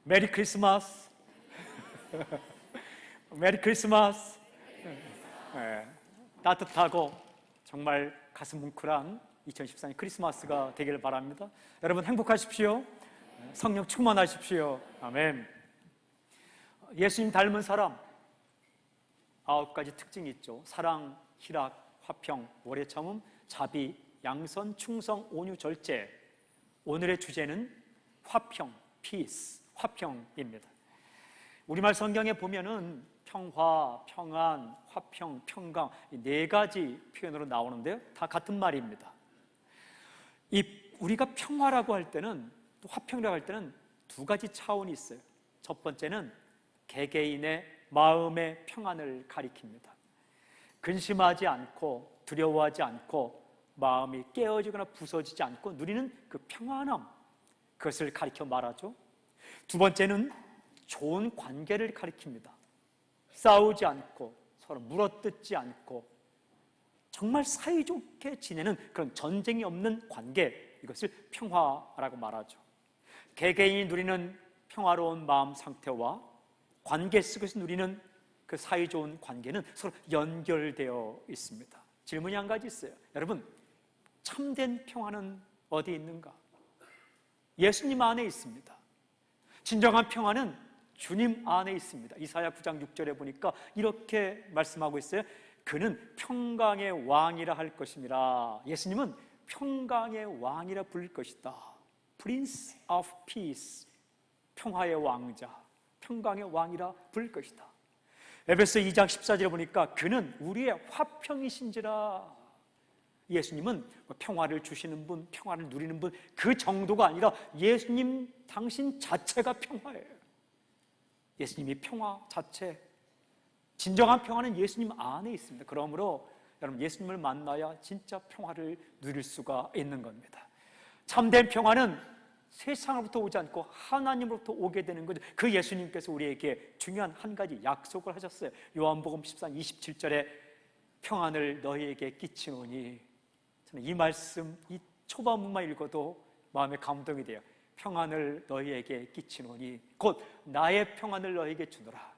메리 크리스마스. 메리 크리스마스. 네, 따뜻하고 정말 가슴 뭉클한 2014년 크리스마스가 되기를 바랍니다. 여러분 행복하십시오. 성령 충만하십시오. 아멘. 예수님 닮은 사람 9가지 특징이 있죠. 사랑, 희락, 화평, 오래 참음, 자비, 양선, 충성, 온유, 절제. 오늘의 주제는 화평, peace, 화평입니다. 우리말 성경에 보면은 평화, 평안, 화평, 평강 이 4가지 표현으로 나오는데요, 다 같은 말입니다. 우리가 평화라고 할 때는, 또 화평이라고 할 때는 2가지 차원이 있어요. 첫 번째는 개개인의 마음의 평안을 가리킵니다. 근심하지 않고 두려워하지 않고 마음이 깨어지거나 부서지지 않고 누리는 그 평안함, 그것을 가리켜 말하죠. 2번째는 좋은 관계를 가리킵니다. 싸우지 않고 서로 물어뜯지 않고 정말 사이좋게 지내는 그런 전쟁이 없는 관계, 이것을 평화라고 말하죠. 개개인이 누리는 평화로운 마음 상태와 관계 속에서 누리는 그 사이좋은 관계는 서로 연결되어 있습니다. 질문이 한 가지 있어요. 여러분, 참된 평화는 어디에 있는가? 예수님 안에 있습니다. 진정한 평화는 주님 안에 있습니다. 이사야 9장 6절에 보니까 이렇게 말씀하고 있어요. 그는 평강의 왕이라 할 것이니라. 예수님은 평강의 왕이라 부를 것이다. Prince of Peace, 평화의 왕자, 평강의 왕이라 부를 것이다. 에베소 2장 14절에 보니까 그는 우리의 화평이신지라. 예수님은 평화를 주시는 분, 평화를 누리는 분, 그 정도가 아니라 예수님 당신 자체가 평화예요. 예수님이 평화 자체, 진정한 평화는 예수님 안에 있습니다. 그러므로 여러분, 예수님을 만나야 진짜 평화를 누릴 수가 있는 겁니다. 참된 평화는 세상으로부터 오지 않고 하나님으로부터 오게 되는 거죠. 그 예수님께서 우리에게 중요한 한 가지 약속을 하셨어요. 요한복음 14장 27절에 평안을 너희에게 끼치노니, 저는 이 말씀, 이 초반부만 읽어도 마음에 감동이 돼요. 평안을 너희에게 끼치노니 곧 나의 평안을 너희에게 주노라.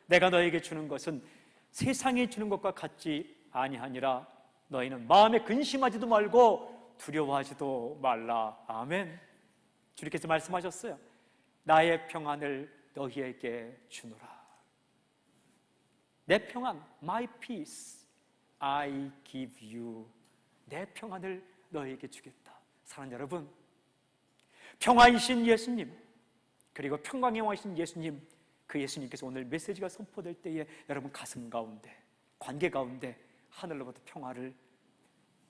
내가 너희에게 주는 것은 세상이 주는 것과 같지 아니하니라. 너희는 마음에 근심하지도 말고 두려워하지도 말라. 아멘. 주님께서 말씀하셨어요. 나의 평안을 너희에게 주노라. 내 평안, my peace, I give you. 내 평안을 너희에게 주겠다. 사랑하는 여러분, 평화이신 예수님, 그리고 평강의 왕이신 예수님, 그 예수님께서 오늘 메시지가 선포될 때에 여러분 가슴 가운데, 관계 가운데 하늘로부터 평화를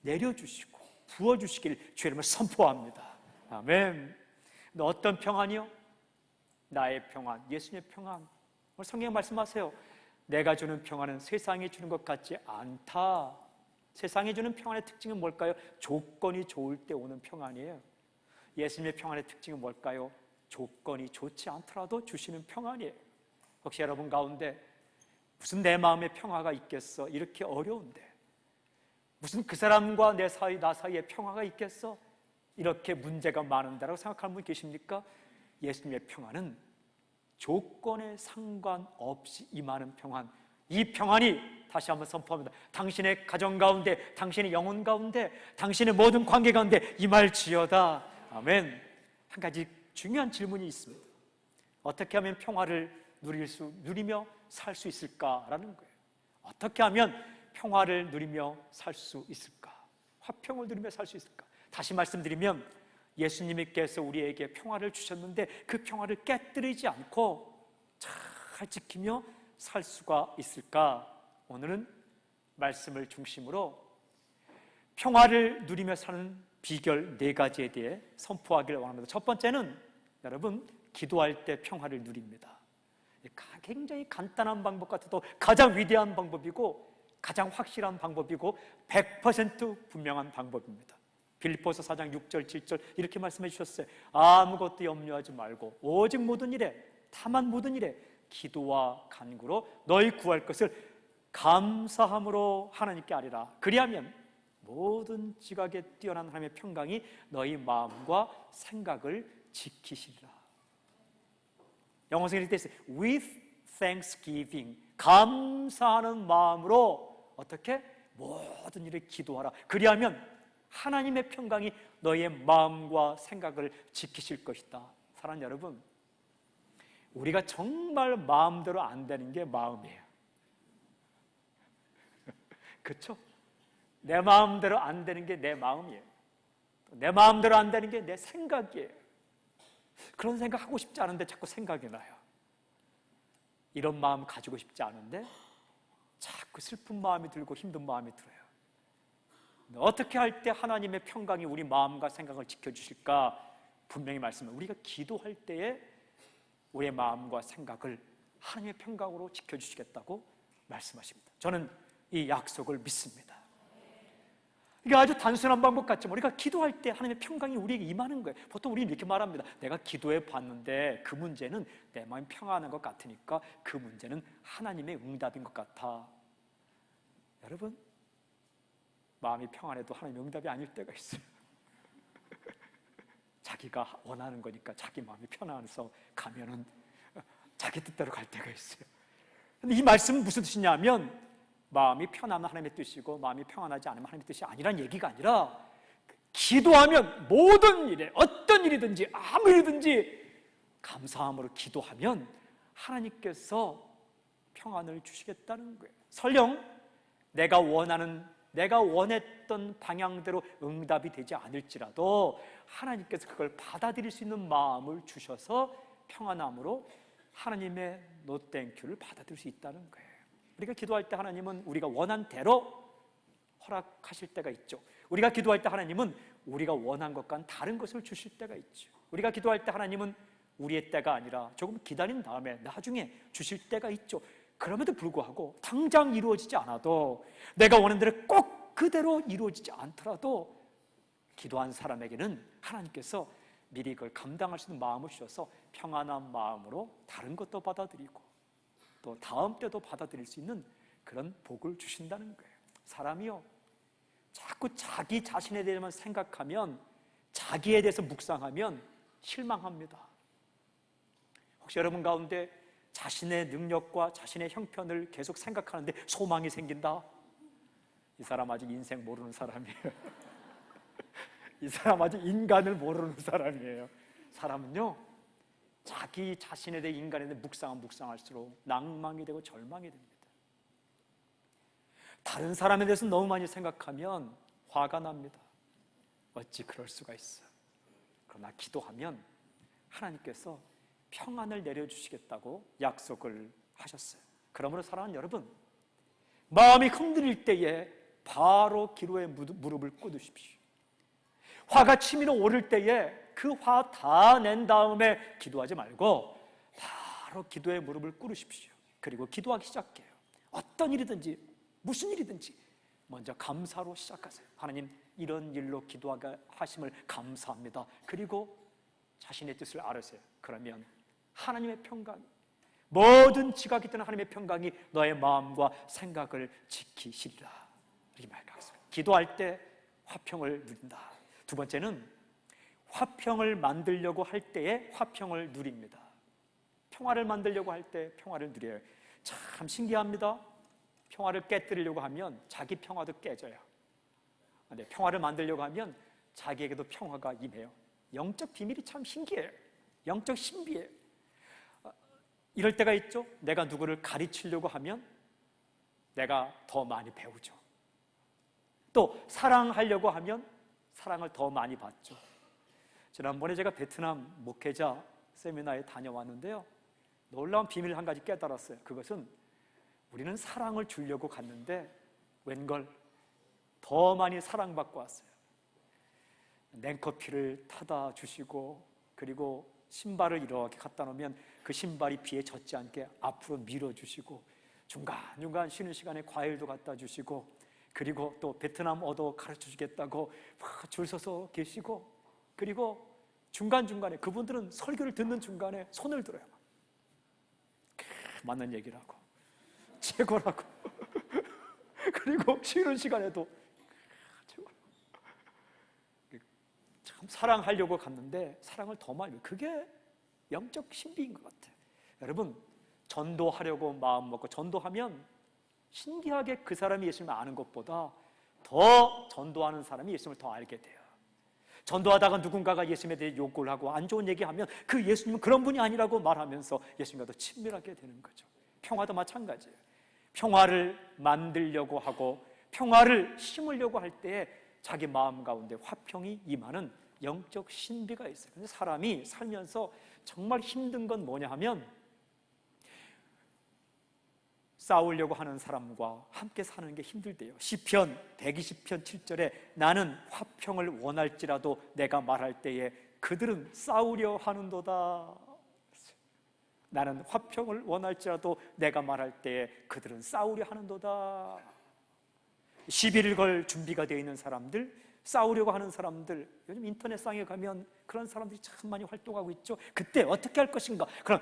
내려주시고 부어주시길 주의 이름을 선포합니다. 아멘. 어떤 평안이요? 나의 평안, 예수님의 평안. 오늘 성경 말씀하세요. 내가 주는 평안은 세상이 주는 것 같지 않다. 세상이 주는 평안의 특징은 뭘까요? 조건이 좋을 때 오는 평안이에요. 예수님의 평안의 특징은 뭘까요? 조건이 좋지 않더라도 주시는 평안이에요. 혹시 여러분 가운데 무슨 내 마음에 평화가 있겠어? 이렇게 어려운데 무슨 그 사람과 내 사이, 나 사이에 평화가 있겠어? 이렇게 문제가 많은데라고 생각하는 분 계십니까? 예수님의 평안은 조건에 상관없이 임하는 평안. 이 평안이, 다시 한번 선포합니다, 당신의 가정 가운데, 당신의 영혼 가운데, 당신의 모든 관계 가운데 임할지어다. 아멘. 한 가지 중요한 질문이 있습니다. 어떻게 하면 평화를 누리며 살 수 있을까라는 거예요. 어떻게 하면 평화를 누리며 살 수 있을까? 화평을 누리며 살 수 있을까? 다시 말씀드리면 예수님께서 우리에게 평화를 주셨는데 그 평화를 깨뜨리지 않고 잘 지키며 살 수가 있을까? 오늘은 말씀을 중심으로 평화를 누리며 사는 비결 4가지에 대해 선포하기를 원합니다. 첫 번째는 여러분, 기도할 때 평화를 누립니다. 굉장히 간단한 방법 같아도 가장 위대한 방법이고 가장 확실한 방법이고 100% 분명한 방법입니다. 빌립보서 4장 6절 7절 이렇게 말씀해 주셨어요. 아무것도 염려하지 말고 오직 모든 일에, 다만 모든 일에 기도와 간구로 너희 구할 것을 감사함으로 하나님께 아뢰라. 그리하면 모든 지각에 뛰어난 하나님의 평강이 너희 마음과 생각을 지키시리라. 영어 성경에 돼 있어요. With thanksgiving, 감사하는 마음으로 어떻게? 모든 일을 기도하라. 그리하면 하나님의 평강이 너의 마음과 생각을 지키실 것이다. 사랑하는 여러분, 우리가 정말 마음대로 안 되는 게 마음이에요. 그렇죠? 내 마음대로 안 되는 게 내 마음이에요. 내 마음대로 안 되는 게 내 생각이에요. 그런 생각하고 싶지 않은데 자꾸 생각이 나요. 이런 마음 가지고 싶지 않은데 자꾸 슬픈 마음이 들고 힘든 마음이 들어요. 어떻게 할 때 하나님의 평강이 우리 마음과 생각을 지켜주실까? 분명히 말씀을, 우리가 기도할 때에 우리의 마음과 생각을 하나님의 평강으로 지켜주시겠다고 말씀하십니다. 저는 이 약속을 믿습니다. 이게 아주 단순한 방법 같지만 우리가 기도할 때 하나님의 평강이 우리에게 임하는 거예요. 보통 우리는 이렇게 말합니다. 내가 기도해 봤는데 그 문제는 내 마음이 평안한 것 같으니까 그 문제는 하나님의 응답인 것 같아. 여러분, 마음이 평안해도 하나님의 응답이 아닐 때가 있어요. 자기가 원하는 거니까 자기 마음이 편안해서 가면은 자기 뜻대로 갈 때가 있어요. 근데 이 말씀은 무슨 뜻이냐면, 마음이 편안한 하나님의 뜻이고 마음이 평안하지 않으면 하나님의 뜻이 아니란 얘기가 아니라, 기도하면 모든 일에, 어떤 일이든지 아무 일이든지 감사함으로 기도하면 하나님께서 평안을 주시겠다는 거예요. 설령 내가 원했던 방향대로 응답이 되지 않을지라도 하나님께서 그걸 받아들일 수 있는 마음을 주셔서 평안함으로 하나님의 노 땡큐를 받아들일 수 있다는 거예요. 우리가 기도할 때 하나님은 우리가 원한 대로 허락하실 때가 있죠. 우리가 기도할 때 하나님은 우리가 원한 것과는 다른 것을 주실 때가 있죠. 우리가 기도할 때 하나님은 우리의 때가 아니라 조금 기다린 다음에 나중에 주실 때가 있죠. 그럼에도 불구하고 당장 이루어지지 않아도, 내가 원하는 대로 꼭 그대로 이루어지지 않더라도 기도한 사람에게는 하나님께서 미리 그걸 감당할 수 있는 마음을 주셔서 평안한 마음으로 다른 것도 받아들이고 또 다음 때도 받아들일 수 있는 그런 복을 주신다는 거예요. 사람이요, 자꾸 자기 자신에 대해서만 생각하면, 자기에 대해서 묵상하면 실망합니다. 혹시 여러분 가운데 자신의 능력과 자신의 형편을 계속 생각하는데 소망이 생긴다? 이 사람 아직 인생 모르는 사람이에요. 이 사람 아직 인간을 모르는 사람이에요. 사람은요, 자기 자신에 대해, 인간에 대해 묵상할수록 낭망이 되고 절망이 됩니다. 다른 사람에 대해서 너무 많이 생각하면 화가 납니다. 어찌 그럴 수가 있어. 그러나 기도하면 하나님께서 평안을 내려주시겠다고 약속을 하셨어요. 그러므로 사랑하는 여러분, 마음이 흔들릴 때에 바로 기도의 무릎을 꿇으십시오. 화가 치밀어 오를 때에 그 화 다 낸 다음에 기도하지 말고 바로 기도의 무릎을 꿇으십시오. 그리고 기도하기 시작해요. 어떤 일이든지 무슨 일이든지 먼저 감사로 시작하세요. 하나님, 이런 일로 기도하게 하심을 감사합니다. 그리고 자신의 뜻을 알으세요. 그러면 하나님의 평강이, 모든 지각이 있던 하나님의 평강이 너의 마음과 생각을 지키시리라. 이렇게 말하겠습니다. 기도할 때 화평을 누린다. 두 번째는 화평을 만들려고 할 때에 화평을 누립니다. 평화를 만들려고 할 때 평화를 누려요. 참 신기합니다. 평화를 깨뜨리려고 하면 자기 평화도 깨져요. 근데 평화를 만들려고 하면 자기에게도 평화가 임해요. 영적 비밀이 참 신기해요. 영적 신비예요. 이럴 때가 있죠. 내가 누구를 가르치려고 하면 내가 더 많이 배우죠. 또 사랑하려고 하면 사랑을 더 많이 받죠. 지난번에 제가 베트남 목회자 세미나에 다녀왔는데요, 놀라운 비밀을 한 가지 깨달았어요. 그것은 우리는 사랑을 주려고 갔는데 웬걸 더 많이 사랑받고 왔어요. 냉커피를 타다 주시고, 그리고 신발을 이렇게 갖다 놓으면 그 신발이 비에 젖지 않게 앞으로 밀어주시고, 중간중간 쉬는 시간에 과일도 갖다 주시고, 그리고 또 베트남어도 가르쳐 주겠다고 줄 서서 계시고, 그리고 중간중간에 그분들은 설교를 듣는 중간에 손을 들어요. 맞는 얘기를 하고 최고라고. 그리고 쉬는 시간에도 최고라고. 참 사랑하려고 갔는데 사랑을 더 많이, 그게 영적 신비인 것 같아요. 여러분, 전도하려고 마음 먹고 전도하면 신기하게 그 사람이 예수님을 아는 것보다 더 전도하는 사람이 예수님을 더 알게 돼요. 전도하다가 누군가가 예수님에 대해 욕을 하고 안 좋은 얘기하면 그 예수님은 그런 분이 아니라고 말하면서 예수님과 더 친밀하게 되는 거죠. 평화도 마찬가지예요. 평화를 만들려고 하고 평화를 심으려고 할 때에 자기 마음 가운데 화평이 임하는 영적 신비가 있어요. 근데 사람이 살면서 정말 힘든 건 뭐냐 하면 싸우려고 하는 사람과 함께 사는 게 힘들대요. 시편 120편 7절에 나는 화평을 원할지라도 내가 말할 때에 그들은 싸우려 하는도다. 나는 화평을 원할지라도 내가 말할 때에 그들은 싸우려 하는도다. 시비를 걸 준비가 되어 있는 사람들, 싸우려고 하는 사람들, 요즘 인터넷상에 가면 그런 사람들이 참 많이 활동하고 있죠. 그때 어떻게 할 것인가? 그럼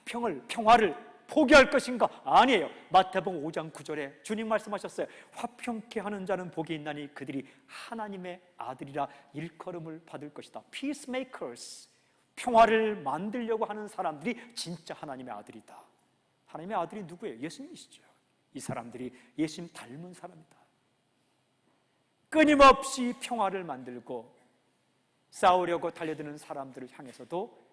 평화를 포기할 것인가? 아니에요. 마태복음 5장 9절에 주님 말씀하셨어요. 화평케 하는 자는 복이 있나니 그들이 하나님의 아들이라 일컬음을 받을 것이다. Peacemakers, 평화를 만들려고 하는 사람들이 진짜 하나님의 아들이다. 하나님의 아들이 누구예요? 예수님이시죠. 이 사람들이 예수님 닮은 사람이다. 끊임없이 평화를 만들고 싸우려고 달려드는 사람들을 향해서도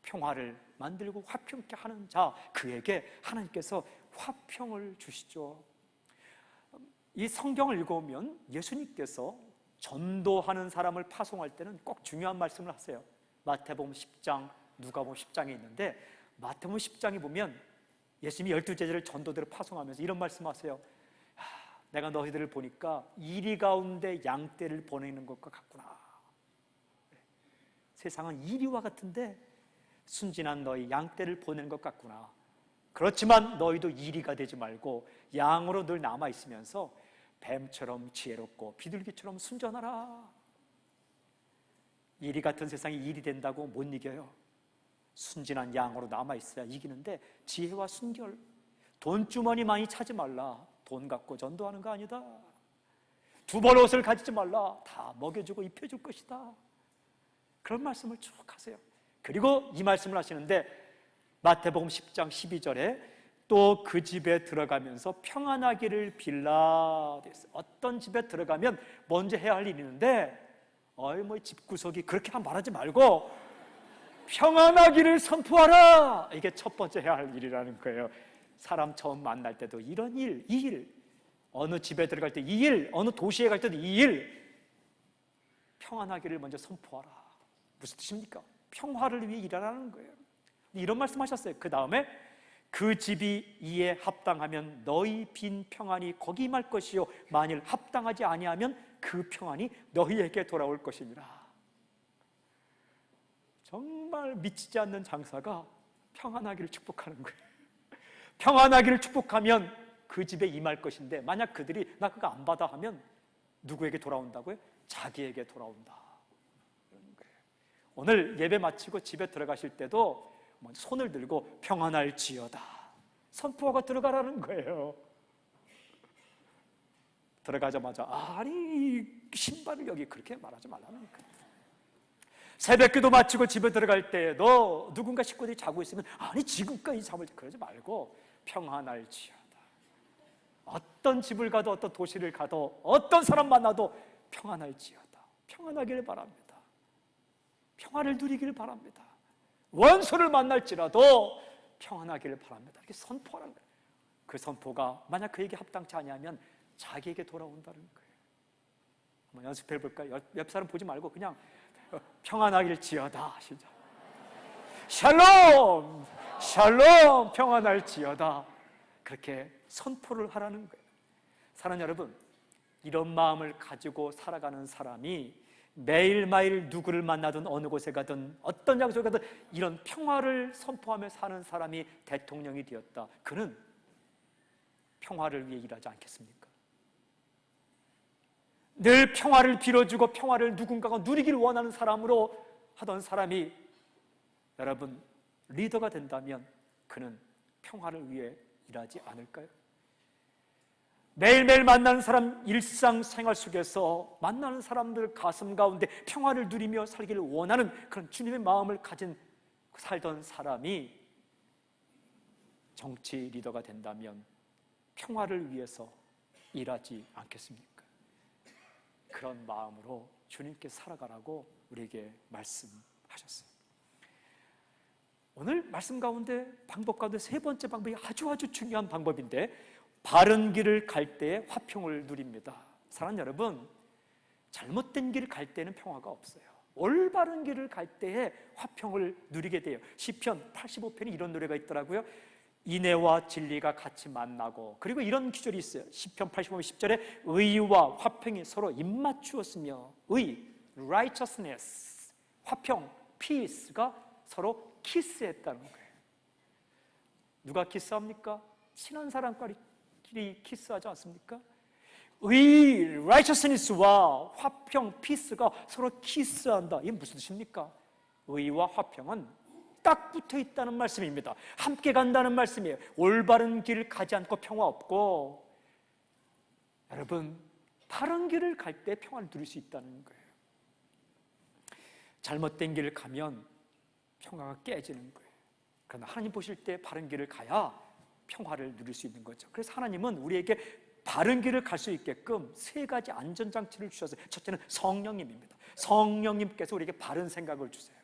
평화를 만들고 화평케 하는 자, 그에게 하나님께서 화평을 주시죠. 이 성경을 읽어보면 예수님께서 전도하는 사람을 파송할 때는 꼭 중요한 말씀을 하세요. 마태복음 10장, 누가복음 10장에 있는데 마태복음 10장에 보면 예수님이 12제자를 전도대로 파송하면서 이런 말씀하세요. 내가 너희들을 보니까 이리 가운데 양떼를 보내는 것과 같구나. 세상은 이리와 같은데 순진한 너희 양떼를 보내는 것 같구나. 그렇지만 너희도 이리가 되지 말고 양으로 늘 남아있으면서 뱀처럼 지혜롭고 비둘기처럼 순전하라. 이리 같은 세상이 일이 된다고 못 이겨요. 순진한 양으로 남아있어야 이기는데 지혜와 순결, 돈주머니 많이 차지 말라. 돈 갖고 전도하는 거 아니다. 두 벌 옷을 가지지 말라. 다 먹여주고 입혀줄 것이다. 그런 말씀을 쭉 하세요. 그리고 이 말씀을 하시는데 마태복음 10장 12절에 또 그 집에 들어가면서 평안하기를 빌라. 어떤 집에 들어가면 먼저 해야 할 일이 있는데 집구석이 그렇게 말하지 말고 평안하기를 선포하라. 이게 첫 번째 해야 할 일이라는 거예요. 사람 처음 만날 때도 이런 일, 이 일, 어느 집에 들어갈 때 이 일, 어느 도시에 갈 때도 이 일, 평안하기를 먼저 선포하라. 무슨 뜻입니까? 평화를 위해 일하라는 거예요. 이런 말씀하셨어요. 그 다음에 그 집이 이에 합당하면 너희 빈 평안이 거기 임할 것이요 만일 합당하지 아니하면 그 평안이 너희에게 돌아올 것이니라. 정말 미치지 않는 장사가 평안하기를 축복하는 거예요. 평안하기를 축복하면 그 집에 임할 것인데 만약 그들이 나 그거 안 받아 하면 누구에게 돌아온다고요? 자기에게 돌아온다. 오늘 예배 마치고 집에 들어가실 때도 손을 들고 평안할지어다 선포하고 들어가라는 거예요. 들어가자마자 아니 신발을 여기 그렇게 말하지 말라는 거예요. 새벽기도 마치고 집에 들어갈 때에도 누군가 식구들이 자고 있으면 아니 지금까지 잠을 그러지 말고 평안할지어다. 어떤 집을 가도 어떤 도시를 가도 어떤 사람 만나도 평안할지어다. 평안하기를 바랍니다. 평화를 누리기를 바랍니다. 원수를 만날지라도 평안하기를 바랍니다. 이렇게 선포하는 거예요. 그 선포가 만약 그에게 합당치 아니하면 자기에게 돌아온다는 거예요. 한번 연습해 볼까요? 옆 사람 보지 말고 그냥 평안하기를 지어다 시작. 샬롬, 샬롬, 평안할지어다. 그렇게 선포를 하라는 거예요. 사랑하는 여러분, 이런 마음을 가지고 살아가는 사람이 매일매일 누구를 만나든 어느 곳에 가든 어떤 장소에 가든 이런 평화를 선포하며 사는 사람이 대통령이 되었다. 그는 평화를 위해 일하지 않겠습니까? 늘 평화를 빌어주고 평화를 누군가가 누리기를 원하는 사람으로 하던 사람이 여러분 리더가 된다면 그는 평화를 위해 일하지 않을까요? 매일매일 만나는 사람 일상생활 속에서 만나는 사람들 가슴 가운데 평화를 누리며 살기를 원하는 그런 주님의 마음을 가진 살던 사람이 정치 리더가 된다면 평화를 위해서 일하지 않겠습니까? 그런 마음으로 주님께 살아가라고 우리에게 말씀하셨어요. 오늘 말씀 가운데 방법 가운데 세 번째 방법이 아주 중요한 방법인데, 바른 길을 갈 때에 화평을 누립니다. 사랑하는 여러분, 잘못된 길을 갈 때는 평화가 없어요. 올바른 길을 갈 때에 화평을 누리게 돼요. 시편 85편에 이런 노래가 있더라고요. 인애와 진리가 같이 만나고, 그리고 이런 기절이 있어요. 시편 85편 10절에 의와 화평이 서로 입맞추었으며, 의, righteousness, 화평, peace가 서로 키스했다는 거예요. 누가 키스합니까? 친한 사람끼리 키스하지 않습니까? 의, righteousness와 화평, peace가 서로 키스한다. 이게 무슨 뜻입니까? 의와 화평은 딱 붙어 있다는 말씀입니다. 함께 간다는 말씀이에요. 올바른 길을 가지 않고 평화 없고, 여러분, 바른 길을 갈 때 평화를 누릴 수 있다는 거예요. 잘못된 길을 가면 평화가 깨지는 거예요. 그러나 하나님 보실 때 바른 길을 가야 평화를 누릴 수 있는 거죠. 그래서 하나님은 우리에게 바른 길을 갈 수 있게끔 세 가지 안전장치를 주셨어요. 첫째는 성령님입니다. 성령님께서 우리에게 바른 생각을 주세요.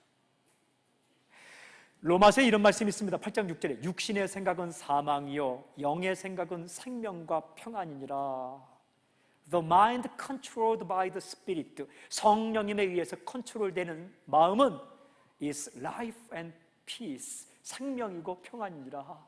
로마서에 이런 말씀이 있습니다. 8장 6절에 육신의 생각은 사망이요 영의 생각은 생명과 평안이니라. The mind controlled by the Spirit, 성령님에 의해서 컨트롤되는 마음은 is life and peace, 생명이고 평안이니라.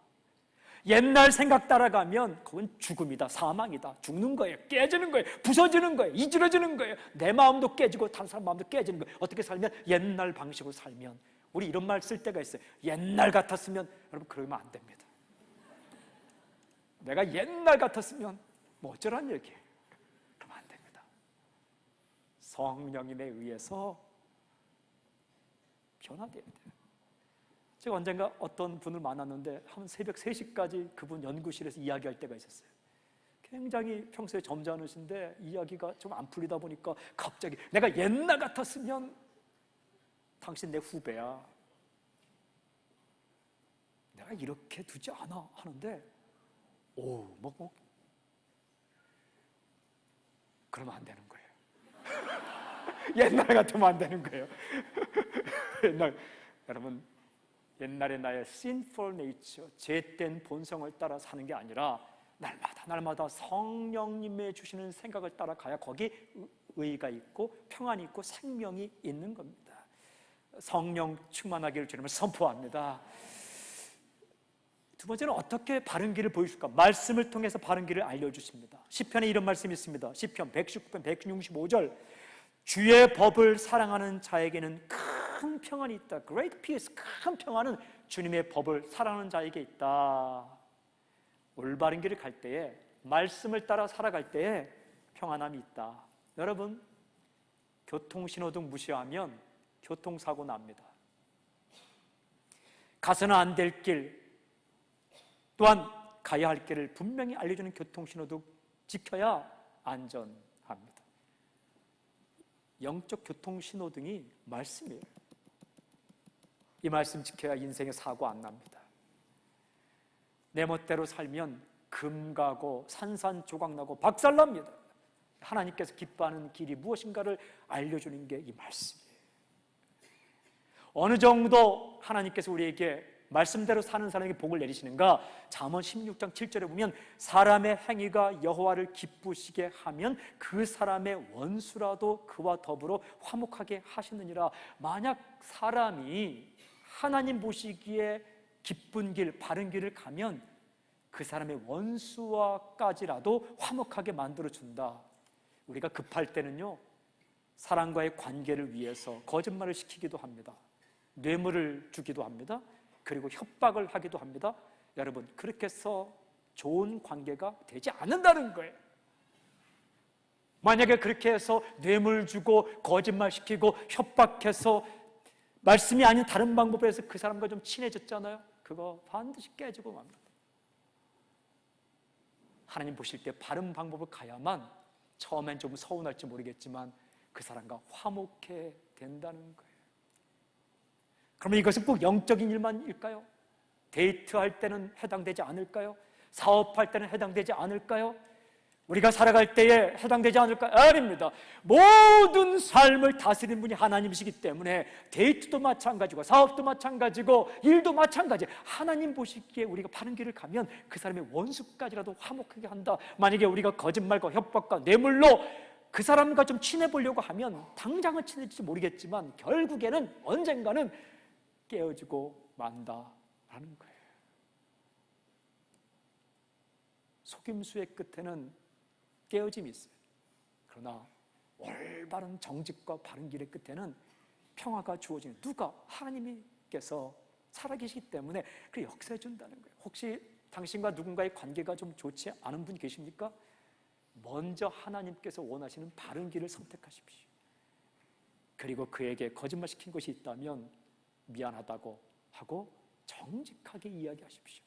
옛날 생각 따라가면 그건 죽음이다, 사망이다, 죽는 거예요, 깨지는 거예요, 부서지는 거예요, 이지러지는 거예요. 내 마음도 깨지고 다른 사람 마음도 깨지는 거예요. 어떻게 살면? 옛날 방식으로 살면. 우리 이런 말 쓸 때가 있어요. 옛날 같았으면. 여러분, 그러면 안 됩니다. 내가 옛날 같았으면 뭐 어쩌란 얘기예요. 그러면 안 됩니다. 성령님에 의해서 변화돼야 돼요. 제가 언젠가 어떤 분을 만났는데 한 새벽 3시까지 그분 연구실에서 이야기할 때가 있었어요. 굉장히 평소에 점잖으신데 이야기가 좀 안 풀리다 보니까 갑자기 내가 옛날 같았으면, 당신 내 후배야, 내가 이렇게 두지 않아 하는데, 그러면 안 되는 거예요. 옛날 같으면 안 되는 거예요. 여러분, 옛날에 나의 sinful nature, 죄된 본성을 따라 사는 게 아니라 날마다 성령님의 주시는 생각을 따라가야 거기 의가 있고 평안이 있고 생명이 있는 겁니다. 성령 충만하기를 주님을 선포합니다. 두 번째는 어떻게 바른 길을 보여줄까? 말씀을 통해서 바른 길을 알려주십니다. 시편에 이런 말씀이 있습니다. 시편 119편 165절, 주의 법을 사랑하는 자에게는 큰 평안이 있다. Great peace, 큰 평안은 주님의 법을 사랑하는 자에게 있다. 올바른 길을 갈 때에, 말씀을 따라 살아갈 때에 평안함이 있다. 여러분, 교통신호등 무시하면 교통사고 납니다. 가서는 안 될 길, 또한 가야 할 길을 분명히 알려주는 교통신호등 지켜야 안전합니다. 영적 교통신호등이 말씀이에요. 이 말씀 지켜야 인생에 사고 안 납니다. 내 멋대로 살면 금 가고 산산조각 나고 박살납니다. 하나님께서 기뻐하는 길이 무엇인가를 알려주는 게 이 말씀이에요. 어느 정도 하나님께서 우리에게 말씀대로 사는 사람에게 복을 내리시는가? 잠언 16장 7절에 보면 사람의 행위가 여호와를 기쁘시게 하면 그 사람의 원수라도 그와 더불어 화목하게 하시느니라. 만약 사람이 하나님 보시기에 기쁜 길, 바른 길을 가면 그 사람의 원수와까지라도 화목하게 만들어준다. 우리가 급할 때는요, 사람과의 관계를 위해서 거짓말을 시키기도 합니다. 뇌물을 주기도 합니다. 그리고 협박을 하기도 합니다. 여러분, 그렇게 해서 좋은 관계가 되지 않는다는 거예요. 만약에 그렇게 해서 뇌물 주고 거짓말 시키고 협박해서 말씀이 아닌 다른 방법으로 해서 그 사람과 좀 친해졌잖아요. 그거 반드시 깨지고 맙니다. 하나님 보실 때 바른 방법을 가야만 처음엔 좀 서운할지 모르겠지만 그 사람과 화목해 된다는 거예요. 그러면 이것은 꼭 영적인 일만일까요? 데이트할 때는 해당되지 않을까요? 사업할 때는 해당되지 않을까요? 우리가 살아갈 때에 해당되지 않을까요? 아닙니다. 모든 삶을 다스리는 분이 하나님이시기 때문에 데이트도 마찬가지고 사업도 마찬가지고 일도 마찬가지. 하나님 보시기에 우리가 바른 길을 가면 그 사람의 원수까지라도 화목하게 한다. 만약에 우리가 거짓말과 협박과 뇌물로 그 사람과 좀 친해보려고 하면 당장은 친해질지 모르겠지만 결국에는 언젠가는 깨어지고 만다라는 거예요. 속임수의 끝에는 깨어짐이 있어요. 그러나 올바른 정직과 바른 길의 끝에는 평화가 주어지는, 누가? 하나님께서 살아계시기 때문에 그 역사해 준다는 거예요. 혹시 당신과 누군가의 관계가 좀 좋지 않은 분 계십니까? 먼저 하나님께서 원하시는 바른 길을 선택하십시오. 그리고 그에게 거짓말 시킨 것이 있다면 미안하다고 하고 정직하게 이야기하십시오.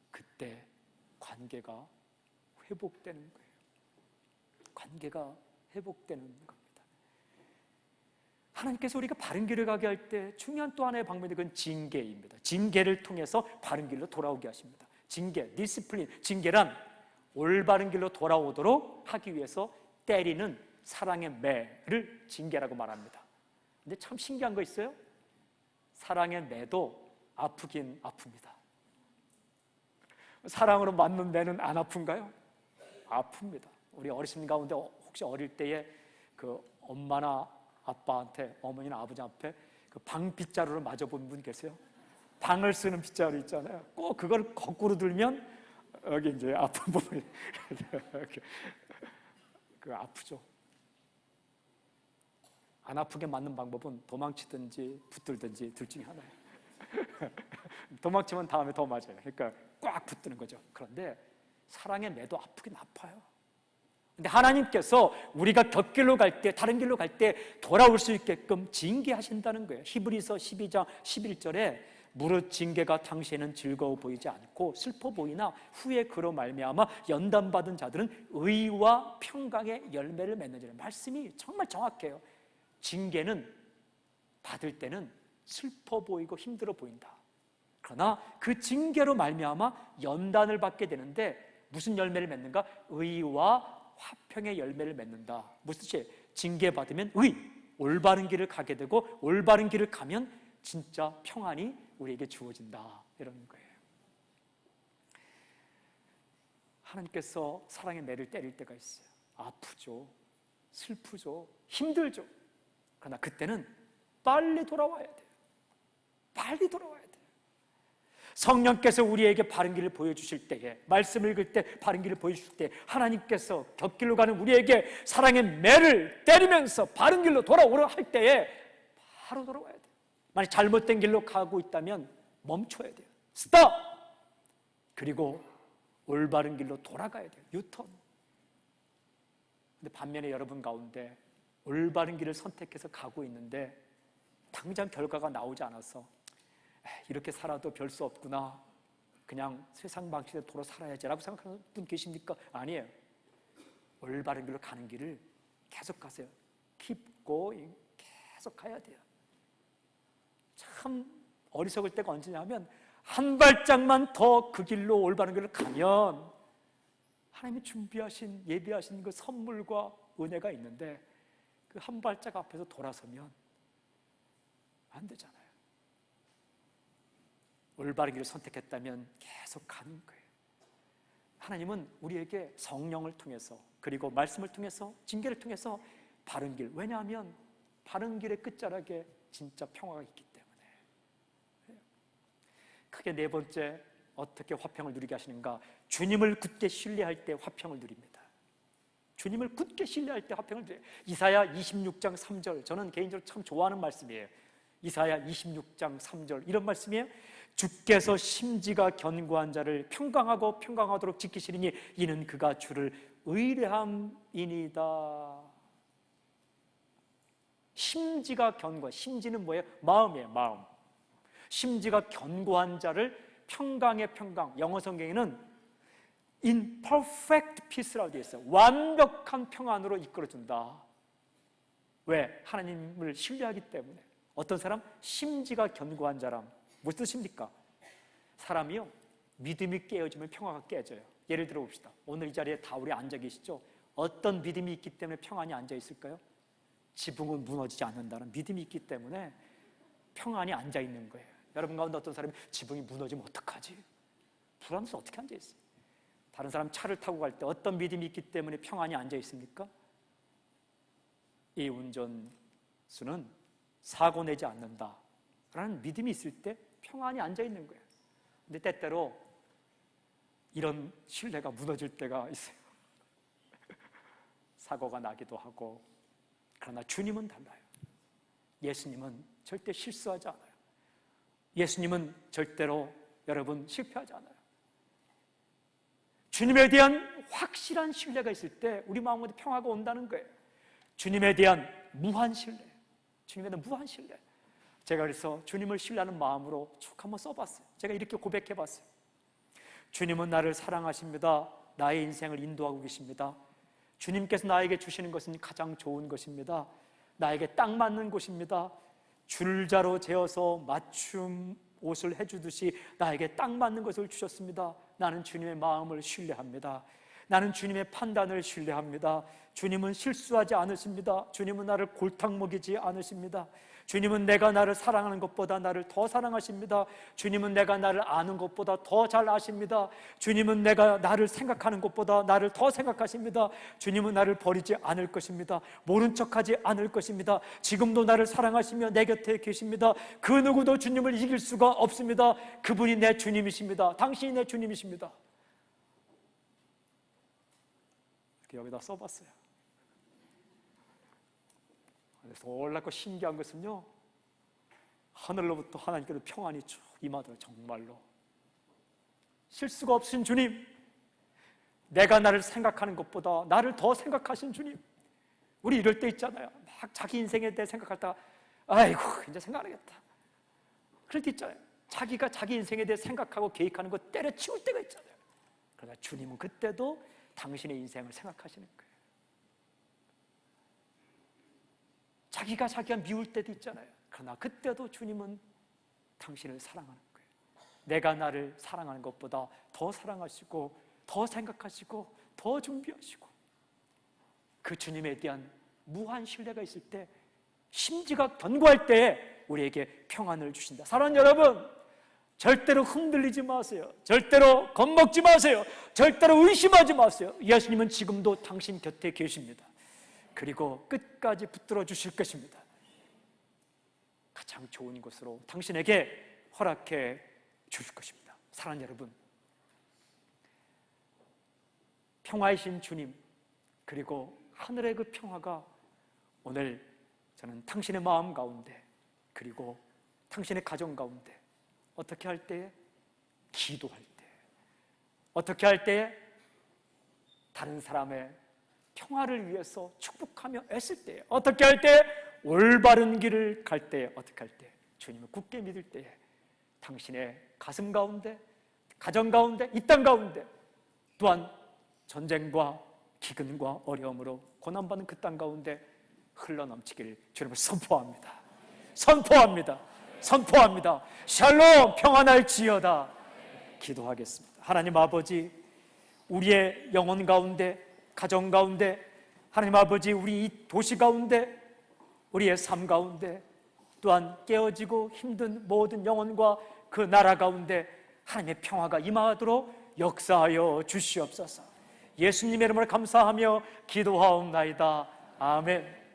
그때 관계가 회복되는 거예요. 관계가 회복되는 겁니다. 하나님께서 우리가 바른 길을 가게 할 때 중요한 또 하나의 방법이 그건 징계입니다. 징계를 통해서 바른 길로 돌아오게 하십니다. 징계, 디시플린, 징계란 올바른 길로 돌아오도록 하기 위해서 때리는 사랑의 매를 징계라고 말합니다. 근데 참 신기한 거 있어요? 사랑의 매도 아프긴 아픕니다. 사랑으로 맞는 매는 안 아픈가요? 아픕니다. 우리 어르신 가운데 혹시 어릴 때에 그 엄마나 아빠한테, 어머니나 아버지 앞에 그 방 빗자루를 맞아본 분 계세요? 방을 쓰는 빗자루 있잖아요. 꼭 그걸 거꾸로 들면 여기 이제 아픈 부분이 그 아프죠. 안 아프게 맞는 방법은 도망치든지 붙들든지 둘 중에 하나예요. 도망치면 다음에 더 맞아요. 그러니까 꽉 붙드는 거죠. 그런데 사랑의 매도 아프긴 아파요. 근데 하나님께서 우리가 곁길로 갈 때, 다른 길로 갈 때 돌아올 수 있게끔 징계하신다는 거예요. 히브리서 12장 11절에 무릇 징계가 당시에는 즐거워 보이지 않고 슬퍼 보이나 후에 그로 말미암아 연단받은 자들은 의와 평강의 열매를 맺는지라. 말씀이 정말 정확해요. 징계는 받을 때는 슬퍼 보이고 힘들어 보인다. 그러나 그 징계로 말미암아 연단을 받게 되는데 무슨 열매를 맺는가? 의와 화평의 열매를 맺는다. 무슨 뜻이에요? 징계받으면 의, 올바른 길을 가게 되고 올바른 길을 가면 진짜 평안이 우리에게 주어진다, 이런 거예요. 하나님께서 사랑의 매를 때릴 때가 있어요. 아프죠, 슬프죠, 힘들죠. 그러나 그때는 빨리 돌아와야 돼요. 빨리 돌아와야 돼요. 성령께서 우리에게 바른 길을 보여주실 때에, 말씀을 읽을 때 바른 길을 보여주실 때 하나님께서 곁길로 가는 우리에게 사랑의 매를 때리면서 바른 길로 돌아오라 할 때에 바로 돌아와야 돼요. 만약 잘못된 길로 가고 있다면 멈춰야 돼요. 스톱! 그리고 올바른 길로 돌아가야 돼요. 유턴. 근데 반면에 여러분 가운데 올바른 길을 선택해서 가고 있는데 당장 결과가 나오지 않아서 이렇게 살아도 별 수 없구나, 그냥 세상 방식대로 살아야지라고 생각하는 분 계십니까? 아니에요. 올바른 길로 가는 길을 계속 가세요. Keep going. 계속 가야 돼요. 참 어리석을 때가 언제냐면 한 발짝만 더 그 길로, 올바른 길로 가면 하나님이 준비하신, 예비하신 그 선물과 은혜가 있는데 그 한 발짝 앞에서 돌아서면 안 되잖아요. 올바른 길을 선택했다면 계속 가는 거예요. 하나님은 우리에게 성령을 통해서, 그리고 말씀을 통해서, 징계를 통해서 바른 길, 왜냐하면 바른 길의 끝자락에 진짜 평화가 있기 때문에. 크게 네 번째, 어떻게 화평을 누리게 하시는가? 주님을 굳게 신뢰할 때 화평을 누립니다. 주님을 굳게 신뢰할 때 화평을 누려요. 이사야 26장 3절, 저는 개인적으로 참 좋아하는 말씀이에요. 이사야 26장 3절, 이런 말씀이에요. 주께서 심지가 견고한 자를 평강하고 평강하도록 지키시리니 이는 그가 주를 의뢰함이니이다. 심지가 견고한, 심지는 뭐예요? 마음이에요. 마음. 심지가 견고한 자를 평강의 평강, 영어 성경에는 in perfect peace라고 되어 있어요. 완벽한 평안으로 이끌어준다. 왜? 하나님을 신뢰하기 때문에. 어떤 사람? 심지가 견고한 사람. 무슨 뜻입니까? 사람이요, 믿음이 깨어지면 평화가 깨져요. 예를 들어 봅시다. 오늘 이 자리에 다 우리 앉아 계시죠? 어떤 믿음이 있기 때문에 평안이 앉아 있을까요? 지붕은 무너지지 않는다는 믿음이 있기 때문에 평안이 앉아 있는 거예요. 여러분 가운데 어떤 사람이 지붕이 무너지면 어떡하지? 불안해서 어떻게 앉아 있어요? 다른 사람 차를 타고 갈 때 어떤 믿음이 있기 때문에 평안이 앉아 있습니까? 이 운전수는 사고 내지 않는다라는 믿음이 있을 때 평안이 앉아 있는 거예요. 근데 때때로 이런 신뢰가 무너질 때가 있어요. 사고가 나기도 하고. 그러나 주님은 달라요. 예수님은 절대 실수하지 않아요. 예수님은 절대로 여러분 실패하지 않아요. 주님에 대한 확실한 신뢰가 있을 때 우리 마음 가운데 평화가 온다는 거예요. 주님에 대한 무한 신뢰, 주님에 대한 무한 신뢰. 제가 그래서 주님을 신뢰하는 마음으로 쭉 한번 써봤어요. 제가 이렇게 고백해봤어요. 주님은 나를 사랑하십니다. 나의 인생을 인도하고 계십니다. 주님께서 나에게 주시는 것은 가장 좋은 것입니다. 나에게 딱 맞는 곳입니다. 줄자로 재어서 맞춤 옷을 해주듯이 나에게 딱 맞는 것을 주셨습니다. 나는 주님의 마음을 신뢰합니다. 나는 주님의 판단을 신뢰합니다. 주님은 실수하지 않으십니다. 주님은 나를 골탕 먹이지 않으십니다. 주님은 내가 나를 사랑하는 것보다 나를 더 사랑하십니다. 주님은 내가 나를 아는 것보다 더 잘 아십니다. 주님은 내가 나를 생각하는 것보다 나를 더 생각하십니다. 주님은 나를 버리지 않을 것입니다. 모른 척하지 않을 것입니다. 지금도 나를 사랑하시며 내 곁에 계십니다. 그 누구도 주님을 이길 수가 없습니다. 그분이 내 주님이십니다. 당신이 내 주님이십니다. 이렇게 여기다 써봤어요. 그래서 놀랍고 신기한 것은요, 하늘로부터 하나님께서 평안이 쭉 임하더라고요. 정말로 실수가 없으신 주님, 내가 나를 생각하는 것보다 나를 더 생각하신 주님. 우리 이럴 때 있잖아요. 막 자기 인생에 대해 생각하다가 아이고 이제 생각 안 하겠다, 그럴 때 있잖아요. 자기가 자기 인생에 대해 생각하고 계획하는 거 때려치울 때가 있잖아요. 그러나 주님은 그때도 당신의 인생을 생각하시는 거예요. 자기가 미울 때도 있잖아요. 그러나 그때도 주님은 당신을 사랑하는 거예요. 내가 나를 사랑하는 것보다 더 사랑하시고 더 생각하시고 더 준비하시고, 그 주님에 대한 무한 신뢰가 있을 때, 심지가 견고할 때 우리에게 평안을 주신다. 사랑하는 여러분, 절대로 흔들리지 마세요. 절대로 겁먹지 마세요. 절대로 의심하지 마세요. 예수님은 지금도 당신 곁에 계십니다. 그리고 끝까지 붙들어 주실 것입니다. 가장 좋은 것으로 당신에게 허락해 주실 것입니다. 사랑하는 여러분, 평화이신 주님, 그리고 하늘의 그 평화가 오늘 저는 당신의 마음 가운데, 그리고 당신의 가정 가운데, 어떻게 할 때? 기도할 때, 어떻게 할 때? 다른 사람의 평화를 위해서 축복하며 애쓸 때, 어떻게 할 때? 올바른 길을 갈 때, 어떻게 할 때? 주님을 굳게 믿을 때에 당신의 가슴 가운데, 가정 가운데, 이 땅 가운데, 또한 전쟁과 기근과 어려움으로 고난받는 그 땅 가운데 흘러넘치기를 주님을 선포합니다. 선포합니다. 선포합니다. 샬롬, 평안할지어다. 기도하겠습니다. 하나님 아버지, 우리의 영혼 가운데, 가정 가운데, 하나님 아버지, 우리 이 도시 가운데, 우리의 삶 가운데, 또한 깨어지고 힘든 모든 영혼과 그 나라 가운데 하나님의 평화가 임하도록 역사하여 주시옵소서. 예수님의 이름으로 감사하며 기도하옵나이다. 아멘.